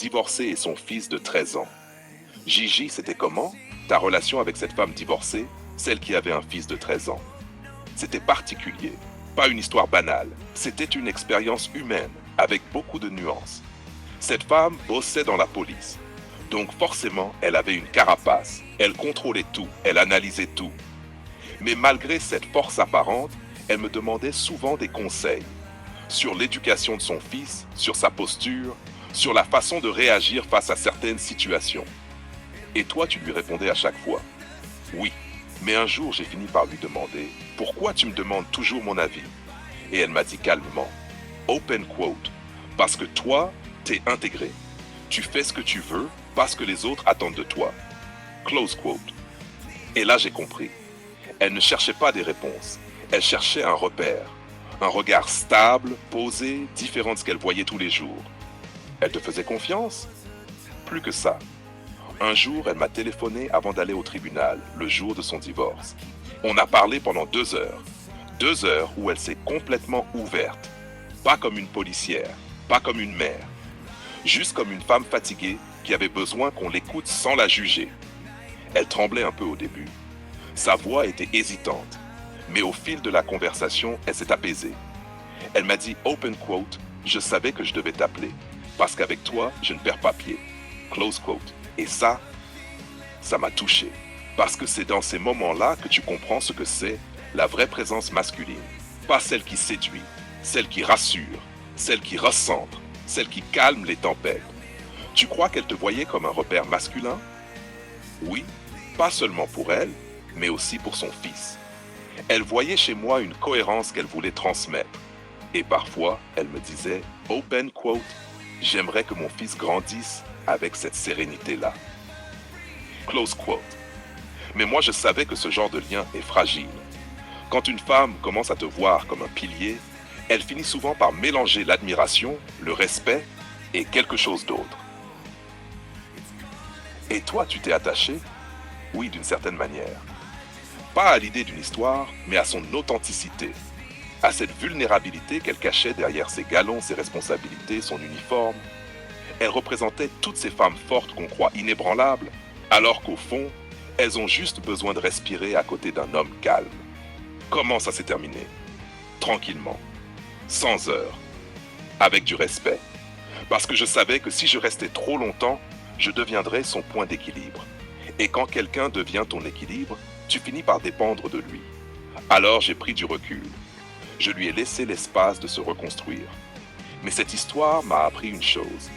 divorcée et son fils de 13 ans. Gigi, c'était comment? Ta relation avec cette femme divorcée, celle qui avait un fils de 13 ans. C'était particulier, pas une histoire banale, c'était une expérience humaine, avec beaucoup de nuances. Cette femme bossait dans la police, donc forcément, elle avait une carapace, elle contrôlait tout, elle analysait tout. Mais malgré cette force apparente, elle me demandait souvent des conseils sur l'éducation de son fils, sur sa posture, sur la façon de réagir face à certaines situations. Et toi, tu lui répondais à chaque fois, oui. Mais un jour, j'ai fini par lui demander, pourquoi tu me demandes toujours mon avis? Et elle m'a dit calmement, open quote, parce que toi, t'es intégré. Tu fais ce que tu veux, pas ce que les autres attendent de toi. Close quote. Et là, j'ai compris. Elle ne cherchait pas des réponses. Elle cherchait un repère. Un regard stable, posé, différent de ce qu'elle voyait tous les jours. Elle te faisait confiance? Plus que ça. Un jour, elle m'a téléphoné avant d'aller au tribunal, le jour de son divorce. On a parlé pendant 2 heures. 2 heures où elle s'est complètement ouverte. Pas comme une policière, pas comme une mère. Juste comme une femme fatiguée qui avait besoin qu'on l'écoute sans la juger. Elle tremblait un peu au début. Sa voix était hésitante. Mais au fil de la conversation, elle s'est apaisée. Elle m'a dit, open quote, je savais que je devais t'appeler. Parce qu'avec toi, je ne perds pas pied. Close quote. Et ça m'a touché. Parce que c'est dans ces moments-là que tu comprends ce que c'est la vraie présence masculine. Pas celle qui séduit, celle qui rassure, celle qui recentre, celle qui calme les tempêtes. Tu crois qu'elle te voyait comme un repère masculin? Oui, pas seulement pour elle, mais aussi pour son fils. Elle voyait chez moi une cohérence qu'elle voulait transmettre. Et parfois, elle me disait, open quote, j'aimerais que mon fils grandisse avec cette sérénité-là. Close quote. Mais moi, je savais que ce genre de lien est fragile. Quand une femme commence à te voir comme un pilier, elle finit souvent par mélanger l'admiration, le respect et quelque chose d'autre. Et toi, tu t'es attaché? Oui, d'une certaine manière. Pas à l'idée d'une histoire, mais à son authenticité, à cette vulnérabilité qu'elle cachait derrière ses galons, ses responsabilités, son uniforme. Elle représentait toutes ces femmes fortes qu'on croit inébranlables, alors qu'au fond, elles ont juste besoin de respirer à côté d'un homme calme. Comment ça s'est terminé? Tranquillement, sans heurts, avec du respect. Parce que je savais que si je restais trop longtemps, je deviendrais son point d'équilibre. Et quand quelqu'un devient ton équilibre, tu finis par dépendre de lui. Alors j'ai pris du recul. Je lui ai laissé l'espace de se reconstruire. Mais cette histoire m'a appris une chose.